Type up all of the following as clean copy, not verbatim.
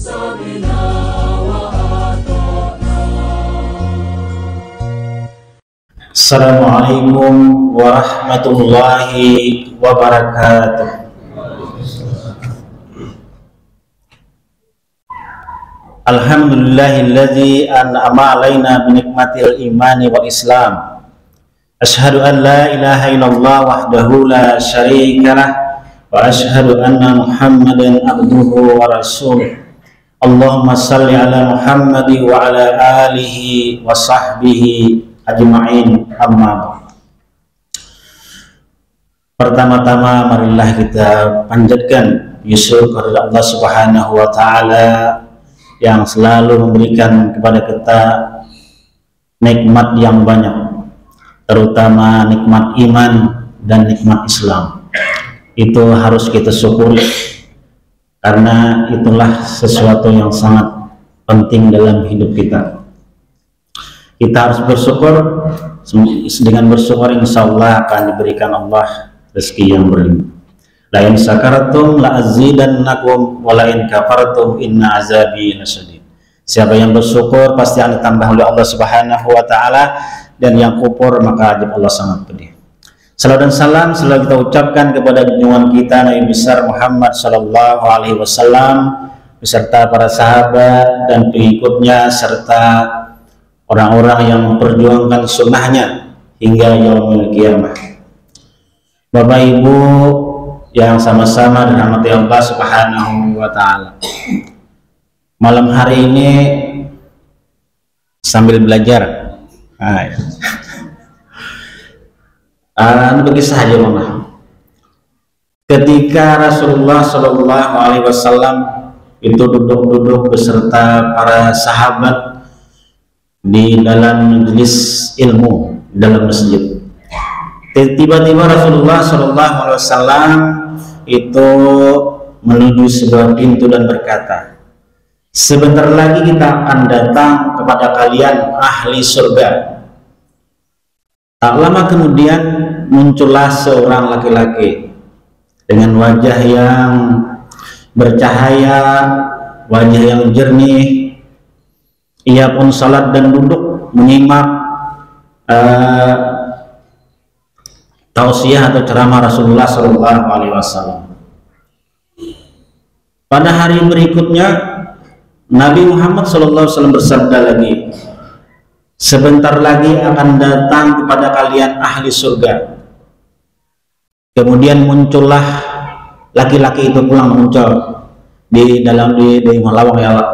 سمعنا وأطعنا. Assalamualaikum warahmatullahi wabarakatuh. Alhamdulillahilladzi an'ama alaina binikmatil imani wal islam. Asyhadu an la ilaha illallah wahdahu la syarikalah wa asyhadu anna Muhammadan abduhu wa rasuluh. Allahumma salli ala Muhammad wa ala alihi wa sahbihi ajma'in, amma ba'd. Pertama-tama marilah kita panjatkan syukur kepada Allah Subhanahu wa taala yang selalu memberikan kepada kita nikmat yang banyak, terutama nikmat iman dan nikmat Islam. Itu harus kita syukuri, karena itulah sesuatu yang sangat penting dalam hidup kita. Kita harus bersyukur. Dengan bersyukur insya Allah akan diberikan Allah rezeki yang berlimpah. La in syakartum la azidannakum wa la in kafartum inna azabi lasyadid. Siapa yang bersyukur pasti akan ditambah oleh Allah Subhanahu wa taala, dan yang kufur maka azab Allah sangat pedih. Salam dan salam selalu kita ucapkan kepada junjungan kita Nabi besar Muhammad sallallahu alaihi wasallam beserta para sahabat dan pengikutnya serta orang-orang yang memperjuangkan sunnahnya hingga yaumul qiyamah. Bapak Ibu yang sama-sama dirahmati Allah Subhanahu wa taala, malam hari ini sambil belajar bagi saja mama, ketika Rasulullah Shallallahu Alaihi Wasallam itu duduk-duduk beserta para sahabat di dalam majelis ilmu dalam masjid. Tiba-tiba Rasulullah Shallallahu Alaihi Wasallam itu menuju sebuah pintu dan berkata, sebentar lagi kita akan datang kepada kalian ahli surga. Tak lama kemudian muncullah seorang laki-laki dengan wajah yang bercahaya, wajah yang jernih. Ia pun salat dan duduk menyimak tausiah atau ceramah Rasulullah Shallallahu Alaihi Wasallam. Pada hari berikutnya Nabi Muhammad Shallallahu Alaihi Wasallam bersabda lagi, sebentar lagi akan datang kepada kalian ahli surga. Kemudian muncullah laki-laki itu pulang, muncul di lawang ya Allah.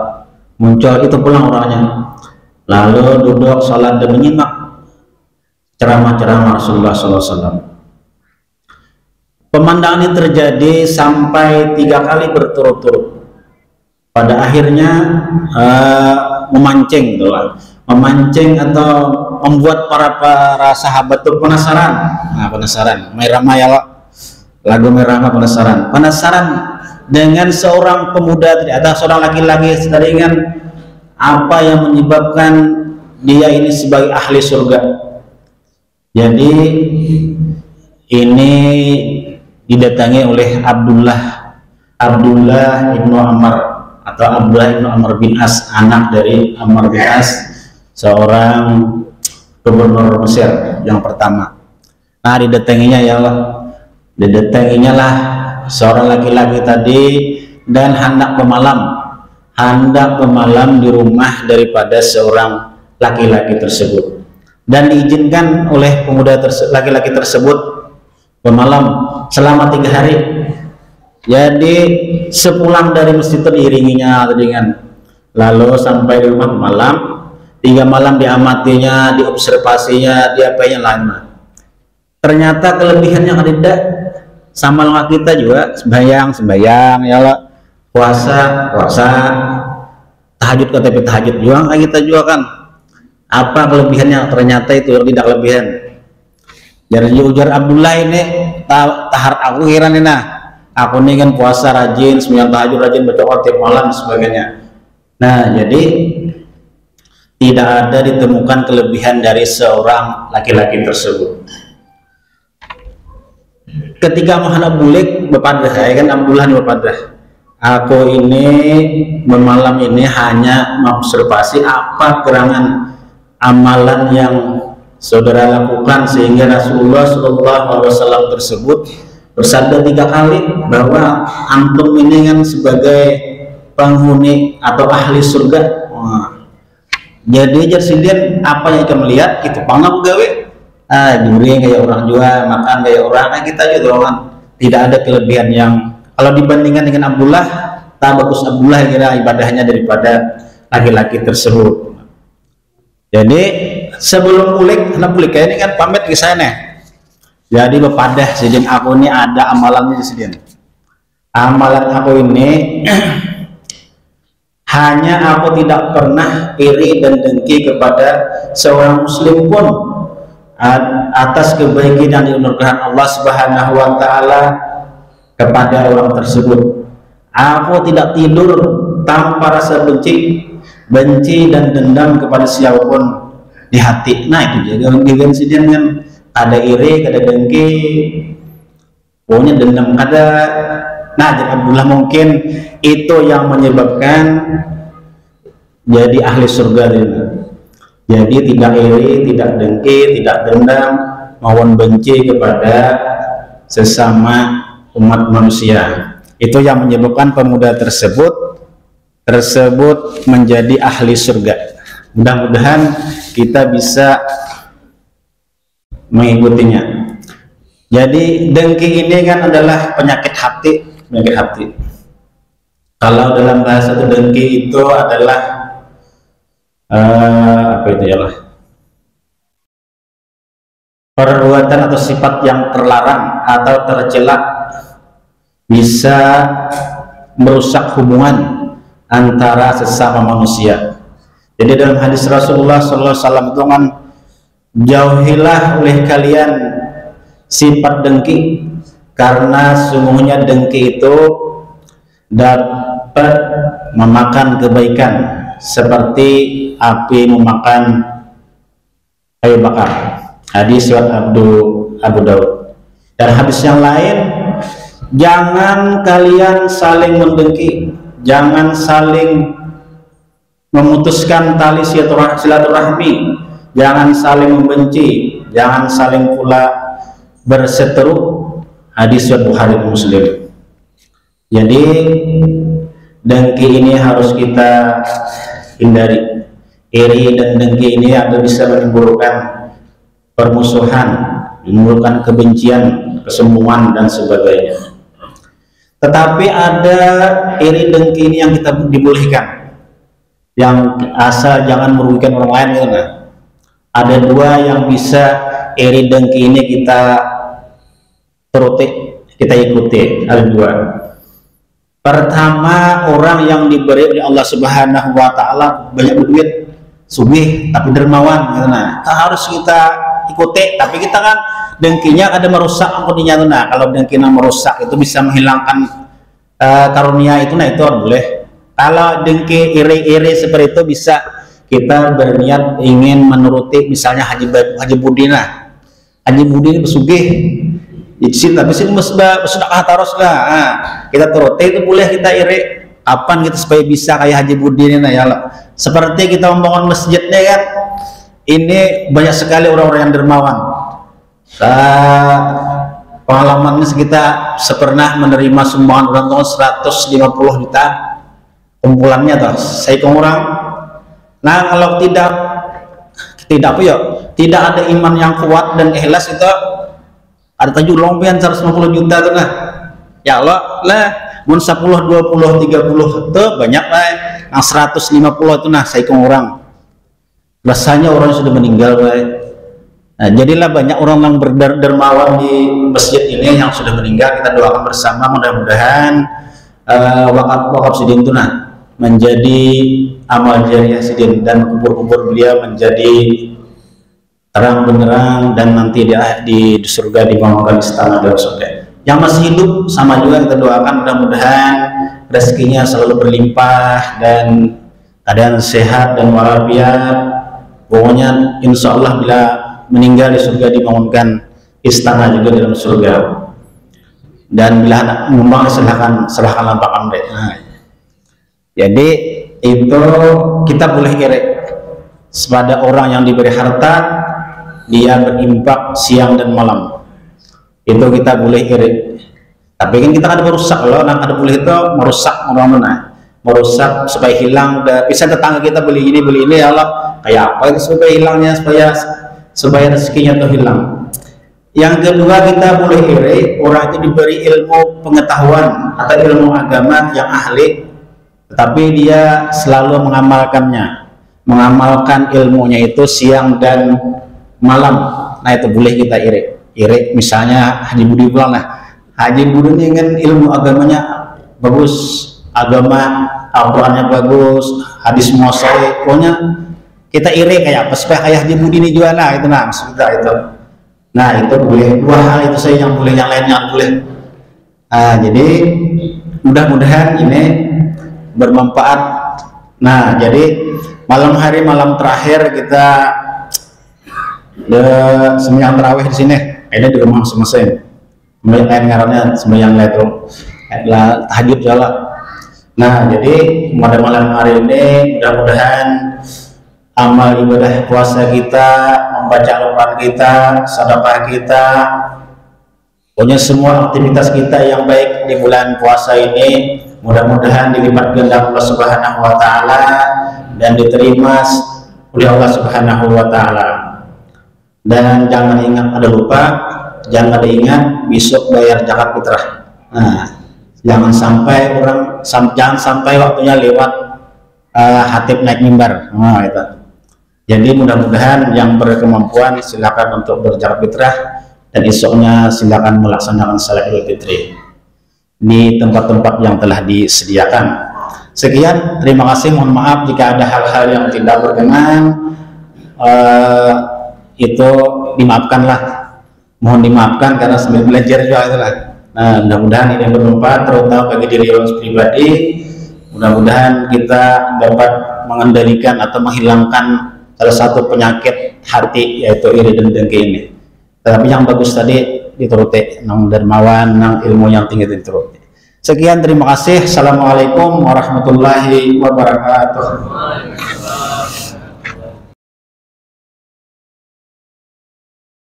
Muncul itu pulang orangnya, lalu duduk salat dan menyimak ceramah-ceramah Rasulullah SAW. Pemandangan ini terjadi sampai 3 kali berturut-turut. Pada akhirnya memancing atau membuat para sahabat itu penasaran. Penasaran, merama ya Allah, lagu merama penasaran dengan seorang pemuda, ada seorang laki-laki, dengan apa yang menyebabkan dia ini sebagai ahli surga. Jadi ini didatangi oleh Abdullah ibnu Amr atau Abdullah ibnu Amr bin As, anak dari Amr bin As, seorang gubernur Mesir yang pertama. Nah, didatanginya lah seorang laki-laki tadi dan hendak pemalam di rumah daripada seorang laki-laki tersebut, dan diizinkan oleh laki-laki tersebut pemalam selama 3 hari. Jadi sepulang dari masjid itu diiringinya dengan, lalu sampai di rumah malam, 3 malam diamatinya, diobservasinya, diapainya lama. Ternyata kelebihannya ada sama dengan kita juga, sembahyang ya Allah, puasa, tahajud tahajud juga kayak kita juga kan. Apa kelebihannya? Ternyata itu yang tidak kelebihan. Jadi ujar Abdullah ini, tahar aku kira nih, aku ini kan puasa rajin, sembahyang tahajud rajin, baca tiap malam dan sebagainya. Nah, jadi tidak ada ditemukan kelebihan dari seorang laki-laki tersebut. Ketika Muhammad bulik bepadah, ya kan, Abdullah ini bepadah. aku ini malam ini hanya mengobservasi apa gerangan amalan yang saudara lakukan sehingga Rasulullah SAW tersebut bersabda 3 kali bahwa antum ini kan sebagai penghuni atau ahli surga. Jadi jadi apa yang kita melihat itu panggap gawe juri kayak orang jual, makan kayak orang, kita juga orang tidak ada kelebihan yang kalau dibandingkan dengan Abdullah, tak bagus Abdullah kira ibadahnya daripada laki-laki tersebut. Jadi sebelum ulik, anak ulik ini kan pamit ke sana. Jadi bepadah sidin aku ini ada amalannya di sidin. Amalan aku ini hanya aku tidak pernah iri dan dengki kepada seorang muslim pun atas kebaikan yang dianugerahkan Allah Subhanahu wa taala kepada orang tersebut. Aku tidak tidur tanpa rasa benci dan dendam kepada siapapun di hati. Nah itu juga insiden kan ada iri, ada dengki, pokoknya dendam ada. Nah jadi Abdullah mungkin itu yang menyebabkan jadi ahli surga ini. Jadi tidak iri, tidak dengki, tidak dendam, maupun benci kepada sesama umat manusia. Itu yang menyebabkan pemuda tersebut menjadi ahli surga. Mudah-mudahan kita bisa mengikutinya. Jadi dengki ini kan adalah penyakit hati. Kalau dalam bahasa itu dengki itu adalah apa itu ya lah, perbuatan atau sifat yang terlarang atau tercela, bisa merusak hubungan antara sesama manusia. Jadi dalam hadis Rasulullah SAW itu kan, jauhilah oleh kalian sifat dengki, karena sungguhnya dengki itu dapat memakan kebaikan seperti api memakan kayu bakar. Hadis riwayat Abu Daud. Dan hadis yang lain, jangan kalian saling mendengki, jangan saling memutuskan tali silaturahmi, jangan saling membenci, jangan saling pula berseteru. Hadis riwayat Bukhari dan Muslim. Jadi dengki ini harus kita hindari. Iri dan dengki ini akan bisa menimbulkan permusuhan, menimbulkan kebencian, kesombongan dan sebagainya. Tetapi ada iri dengki ini yang kita dibolehkan, yang asal jangan merugikan orang lain gitu, nah. Ada 2 yang bisa iri dengki ini kita turuti, kita ikuti. Ada 2. Pertama, orang yang diberi oleh Allah Subhanahu wa taala banyak duit, sugih tapi dermawan gitu, nah. Harus kita ikuti, tapi kita kan dengkinya ada merusak ampuninya tuh. Nah, kalau dengkinya merusak itu bisa menghilangkan karunia itu, nah itu boleh. Kalau dengki iri-iri seperti itu bisa kita berniat ingin menuruti, misalnya Haji Budi. Nah, Haji Budi ini bersugih izin, tapi sini bersedekah terus lah. Nah, kita turuti itu boleh kita iri. Kapan kita supaya bisa kayak Haji Budi ini? Nah ya, seperti kita membangun masjidnya kan, ini banyak sekali orang-orang yang dermawan. Pengalamannya kita pernah menerima sumbangan orang tua 150 juta kumpulannya tuh, saya orang. Nah kalau tidak apa ya, tidak ada iman yang kuat dan ikhlas, itu ada tajuk lompian 150 juta tuh. Nah ya Allah lah, mun 10, 20, 30 tuh banyak lah. Yang 150 itu nah saya orang, rasanya orang sudah meninggal lah. Nah, jadilah banyak orang yang berdermawan di masjid ini yang sudah meninggal. Kita doakan bersama, mudah-mudahan wakaf sidin itu nah menjadi amal jariah sidin, dan kubur-kubur beliau menjadi terang benderang, dan nanti di surga dibangunkan istana dan surga. Yang masih hidup sama juga kita doakan, mudah-mudahan rezekinya selalu berlimpah dan keadaan sehat dan walafiat. Pokoknya insya Allah bila meninggal di surga dibangunkan istana juga dalam surga. dan bila anak ngembang silahkan lampahkan mereka. Nah, jadi itu kita boleh iri kepada orang yang diberi harta, dia berinfak siang dan malam, itu kita boleh iri. Tapi kan kita ada merusak, kalau ada boleh itu merusak orang mana, merusak supaya hilang. Bisa tetangga kita beli ini ya Allah, kayak apa itu supaya hilangnya, supaya rezekinya itu hilang. Yang kedua, kita boleh iri orang itu diberi ilmu pengetahuan atau ilmu agama yang ahli, tetapi dia selalu mengamalkan ilmunya itu siang dan malam. Nah itu boleh kita iri. Misalnya Haji Budi bilang, nah Haji Budi ini kan ilmu agamanya bagus, agama Al-Qurannya bagus, hadis muasai, pokoknya kita iri kayak apa supaya kayak Haji Budi ini juga, nah itu nah maksud kita itu. Nah itu boleh, dua hal itu saya yang boleh, yang lainnya boleh. Nah jadi mudah-mudahan ini bermanfaat. Nah jadi malam terakhir kita sembahyang tarawih di sini, ini di rumah masing-masing. Lain ngarannya sembahyang tahajud jalan. Nah jadi pada malam hari ini mudah-mudahan amal ibadah puasa kita, membaca Al-Quran kita, sedekah kita, pokoknya semua aktivitas kita yang baik di bulan puasa ini mudah-mudahan dilipat ganda Allah Subhanahu wa taala dan diterima oleh Allah Subhanahu wa taala. Dan jangan ingat, ada lupa, jangan diingat besok bayar zakat fitrah. Nah, jangan sampai waktunya lewat hatib naik mimbar. Nah, itu. Jadi mudah-mudahan yang berkemampuan silakan untuk berzakat fitrah, dan esoknya silakan melaksanakan salat Idul Fitri di tempat-tempat yang telah disediakan. Sekian, terima kasih. Mohon maaf jika ada hal-hal yang tidak berkenan, itu dimaafkanlah. Mohon dimaafkan karena sambil belajar juga itulah. Nah, mudah-mudahan ini bermanfaat terutama bagi diri orang pribadi. Mudah-mudahan kita dapat mengendalikan atau menghilangkan salah satu penyakit hati, yaitu iri dan dengki ini. Tapi yang bagus tadi dituruti, nang dermawan, nang ilmu yang tinggi dituruti. Sekian, terima kasih. Assalamualaikum warahmatullahi wabarakatuh.